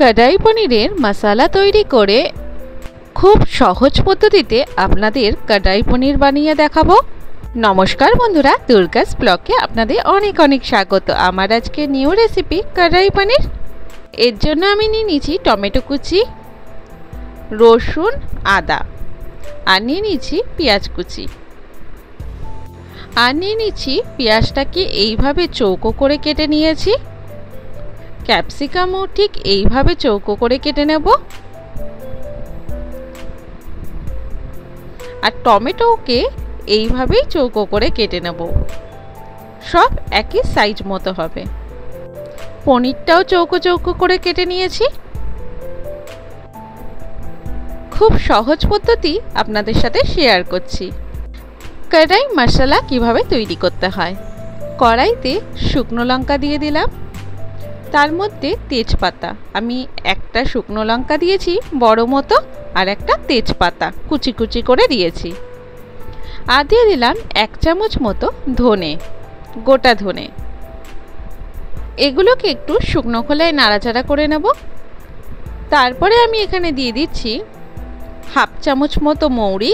কড়াই পনিরের মশলা তৈরি করে খুব সহজ পদ্ধতিতে আপনাদের কড়াই পনির বানিয়ে দেখাবো। নমস্কার বন্ধুরা, দুর্গাস ব্লগে আপনাদের অনেক অনেক স্বাগত। আমার আজকে নিউ রেসিপি কড়াই পনির। এর জন্য আমি নিয়ে নিয়েছি টমেটো কুচি, রসুন, আদা, আর নিয়ে নিয়েছি পেঁয়াজ কুচি, আর নিয়ে নিচ্ছি পেঁয়াজটাকে এইভাবে চৌকো করে কেটে নিয়েছি। ক্যাপসিকামও ঠিক এইভাবে চৌকো করে কেটে নেব, আর টমেটোকে এইভাবেই চৌকো করে কেটে নেব। সব একই সাইজ মতো হবে। পনিরটাও চৌকো চৌকো করে কেটে নিয়েছি। খুব সহজ পদ্ধতি আপনাদের সাথে শেয়ার করছি। কড়াই মশলা কিভাবে তৈরি করতে হয়। কড়াইতে শুকনো লঙ্কা দিয়ে দিলাম, তার মধ্যে তেজপাতা, আমি একটা শুকনো লঙ্কা দিয়েছি বড় মতো, আর একটা তেজপাতা কুচি কুচি করে দিয়েছি। আর দিয়ে দিলাম 1 চামচ মতো ধনে, গোটা ধনে। এগুলোকে একটু শুকনো খোলায় নাড়াচাড়া করে নেব। তারপরে আমি এখানে দিয়ে দিচ্ছি 1/2 চামচ মতো মৌরি,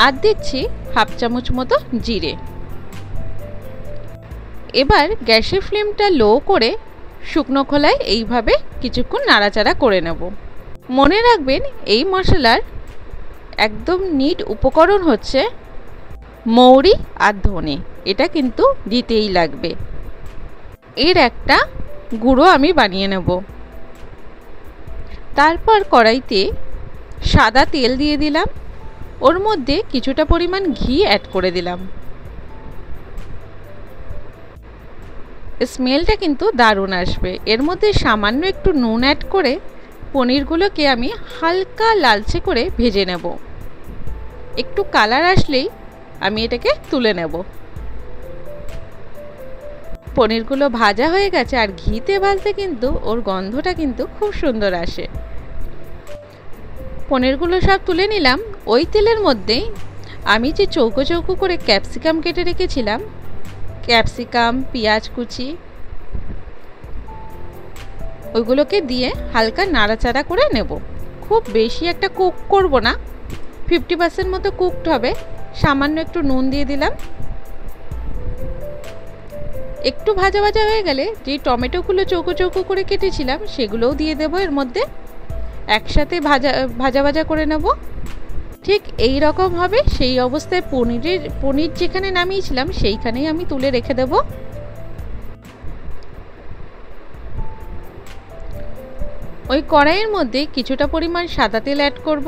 আর দিচ্ছি 1/2 চামচ মতো জিরে। এবার গ্যাসের ফ্লেমটা লো করে শুকনো খোলায় এইভাবে কিছুক্ষণ নাড়াচাড়া করে নেব। মনে রাখবেন এই মশলার একদম নিট উপকরণ হচ্ছে মৌরি আর ধনে, এটা কিন্তু দিতেই লাগবে। এর একটা গুঁড়ো আমি বানিয়ে নেব। তারপর কড়াইতে সাদা তেল দিয়ে দিলাম, ওর মধ্যে কিছুটা পরিমাণ ঘি অ্যাড করে দিলাম। স্মেলটা কিন্তু দারুণ আসবে। এর মধ্যে সামান্য একটু নুন অ্যাড করে পনিরগুলোকে আমি হালকা লালচে করে ভেজে নেব। একটু কালার আসলেই আমি এটাকে তুলে নেব। পনিরগুলো ভাজা হয়ে গেছে, আর ঘিতে ভাজতে কিন্তু ওর গন্ধটা কিন্তু খুব সুন্দর আসে। পনিরগুলো সব তুলে নিলাম। ওই তেলের মধ্যেই আমি যে চৌকো চৌকো করে ক্যাপসিকাম কেটে রেখেছিলাম, ক্যাপসিকাম, পেঁয়াজ কুচি, ওইগুলোকে দিয়ে হালকা নাড়াচাড়া করে নেব। খুব বেশি একটা কুক করব না, 50% মতো কুকড হবে। সামান্য একটু নুন দিয়ে দিলাম। একটু ভাজা ভাজা হয়ে গেলে যে টমেটোগুলো চৌকো চৌকো করে কেটেছিলাম সেগুলোও দিয়ে দেবো এর মধ্যে। একসাথে ভাজা ভাজা করে নেব। ঠিক এই রকম হবে। সেই অবস্থায় পনির যেখানে নামিয়েছিলাম সেইখানেই আমি তুলে রেখে দেব। ওই কড়াইয়ের মধ্যে কিছুটা পরিমাণ সাদা তেল অ্যাড করব।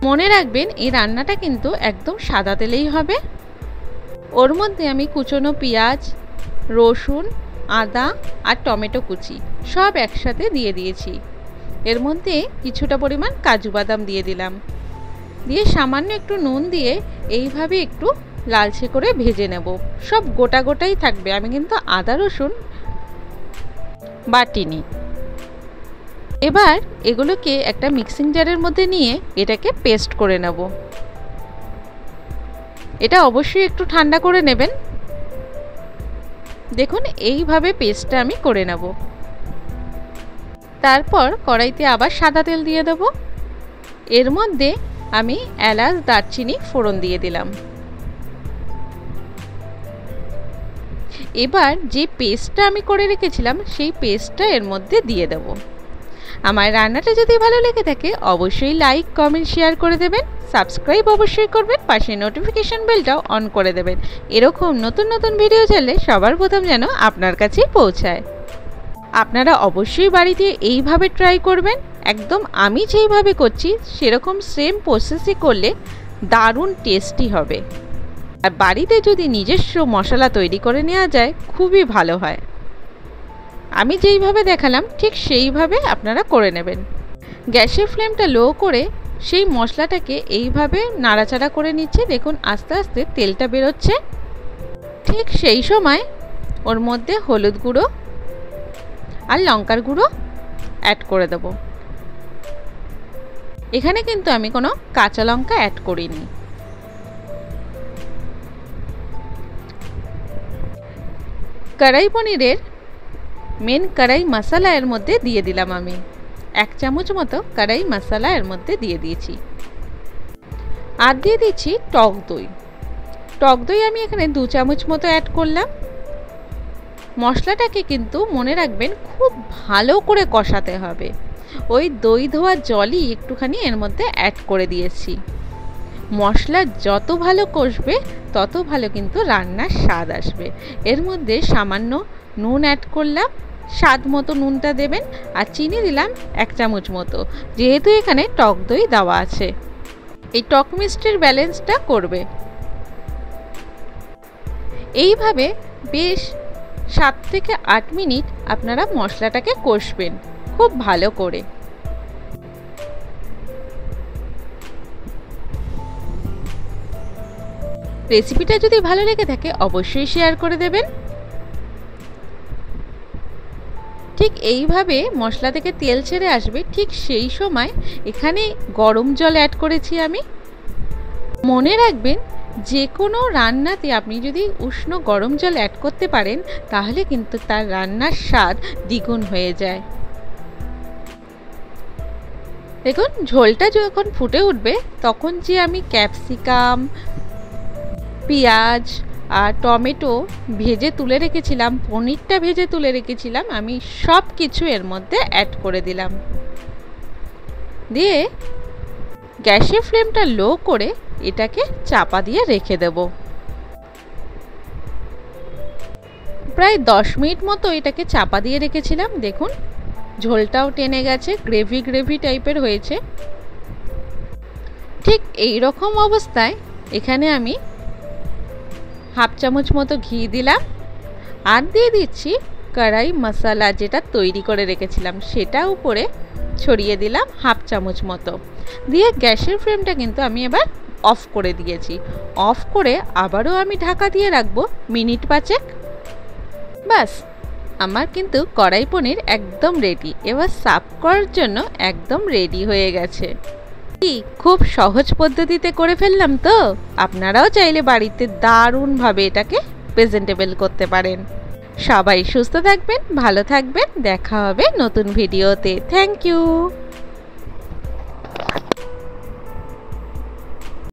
মনে রাখবেন এই রান্নাটা কিন্তু একদম সাদা তেলেই হবে। ওর মধ্যে আমি কুচনো পেঁয়াজ, রসুন, আদা আর টমেটো কুচি সব একসাথে দিয়ে দিয়েছি। এর মধ্যে কিছুটা পরিমাণ কাজু বাদাম দিয়ে দিলাম। দিয়ে সামান্য একটু নুন দিয়ে এইভাবে একটু লালচে করে ভেজে নেব। সব গোটা গোটাই থাকবে, আমি কিন্তু আদা রসুন বাটিনি। এবার এগুলোকে একটা মিক্সিং জারের মধ্যে নিয়ে এটাকে পেস্ট করে নেব। এটা অবশ্যই একটু ঠান্ডা করে নেবেন। দেখুন এইভাবে পেস্টটা আমি করে নেব। তারপর কড়াইতে আবার সাদা তেল দিয়ে দেব। এর মধ্যে আমি এলাচ, দারচিনি ফোড়ন দিয়ে দিলাম। এবার যে পেস্টটা আমি করে রেখেছিলাম সেই পেস্টটা এর মধ্যে দিয়ে দেব। আমার রান্নাটা যদি ভালো লেগে থাকে অবশ্যই লাইক, কমেন্ট, শেয়ার করে দেবেন। সাবস্ক্রাইব অবশ্যই করবেন, পাশে নোটিফিকেশন বেলটাও অন করে দেবেন। এরকম নতুন নতুন ভিডিও চাইলে সবার প্রথম যেন আপনার কাছেই পৌঁছায়। আপনারা অবশ্যই বাড়িতে এইভাবে ট্রাই করবেন। একদম আমি যেইভাবে করছি সেরকম সেম প্রসেসে করলে দারুণ টেস্টি হবে। আর বাড়িতে যদি নিজস্ব মশলা তৈরি করে নেওয়া যায় খুবই ভালো হয়। আমি যেইভাবে দেখালাম ঠিক সেইভাবে আপনারা করে নেবেন। গ্যাসের ফ্লেমটা লো করে সেই মশলাটাকে এইভাবে নাড়াচাড়া করে নিচ্ছে। দেখুন আস্তে আস্তে তেলটা বেরোচ্ছে। ঠিক সেই সময় ওর মধ্যে হলুদ গুঁড়ো আর লঙ্কার গুঁড়ো অ্যাড করে দেব। এখানে কিন্তু আমি কোনো কাঁচা লঙ্কা অ্যাড করিনি। কড়াই পনিরের মেন কড়াই মশলা এর মধ্যে দিয়ে দিলাম আমি 1 চামচ মতো কড়াই মশলা এর মধ্যে দিয়ে দিয়েছি। আর দিয়ে দিচ্ছি টক দই। টক দই আমি এখানে 2 চামচ মতো অ্যাড করলাম। মশলাটাকে কিন্তু মনে রাখবেন খুব ভালো করে কষাতে হবে। ওই দই ধোয়া জলই একটুখানি এর মধ্যে অ্যাড করে দিয়েছি। মশলা যত ভালো কষবে তত ভালো কিন্তু রান্নার স্বাদ আসবে। এর মধ্যে সামান্য নুন অ্যাড করলাম, স্বাদ মতো নুনটা দেবেন। আর চিনি দিলাম 1 চামচ মতো, যেহেতু এখানে টক দই দেওয়া আছে। এই টক মিষ্টির ব্যালেন্সটা করবে। এইভাবে বেশ 7 থেকে 8 মিনিট আপনারা মশলাটাকে কষবেন খুব ভালো করে। রেসিপিটা যদি ভালো লেগে থাকে অবশ্যই শেয়ার করে দেবেন। ঠিক এইভাবে মশলা থেকে তেল ছেড়ে আসবে, ঠিক সেই সময় এখানে গরম জল অ্যাড করেছি আমি। মনে রাখবেন যে কোনো রান্নাতে আপনি যদি উষ্ণ গরম জল অ্যাড করতে পারেন তাহলে কিন্তু তার রান্নার স্বাদ দ্বিগুণ হয়ে যায়। দেখুন ঝোলটা যখন ফুটে উঠবে তখন যে আমি ক্যাপসিকাম, পেঁয়াজ আর টমেটো ভেজে তুলে রেখেছিলাম, পনিরটা ভেজে তুলে রেখেছিলাম, আমি সব কিছু এর মধ্যে অ্যাড করে দিলাম। দিয়ে গ্যাসের ফ্লেমটা লো করে এটাকে চাপা দিয়ে রেখে দেব। প্রায় 10 মিনিট মতো এটাকে চাপা দিয়ে রেখেছিলাম। দেখুন ঝোলটাও টেনে গেছে, গ্রেভি গ্রেভি টাইপের হয়েছে। ঠিক এই রকম অবস্থায় এখানে আমি 1/2 চামচ মতো ঘি দিলাম। আর দিয়ে দিচ্ছি কড়াই মশলা যেটা তৈরি করে রেখেছিলাম, সেটা উপরে ছড়িয়ে দিলাম 1/2 চামচ মতো। দিয়ে গ্যাসের ফ্লেমটা কিন্তু আমি এবার অফ করে দিয়েছি। অফ করে আবারও আমি ঢাকা দিয়ে রাখবো মিনিট 5। বাস আমার কিন্তু কড়াই পনির একদম রেডি। এবার সার্ভ করার জন্য একদম রেডি হয়ে গেছে। খুব সহজ পদ্ধতিতে করে ফেললাম তো। আপনারাও চাইলে বাড়িতে দারুণভাবে এটাকে প্রেজেন্টেবল করতে পারেন। সবাই সুস্থ থাকবেন, ভালো থাকবেন, দেখা হবে নতুন ভিডিওতে। Thank you.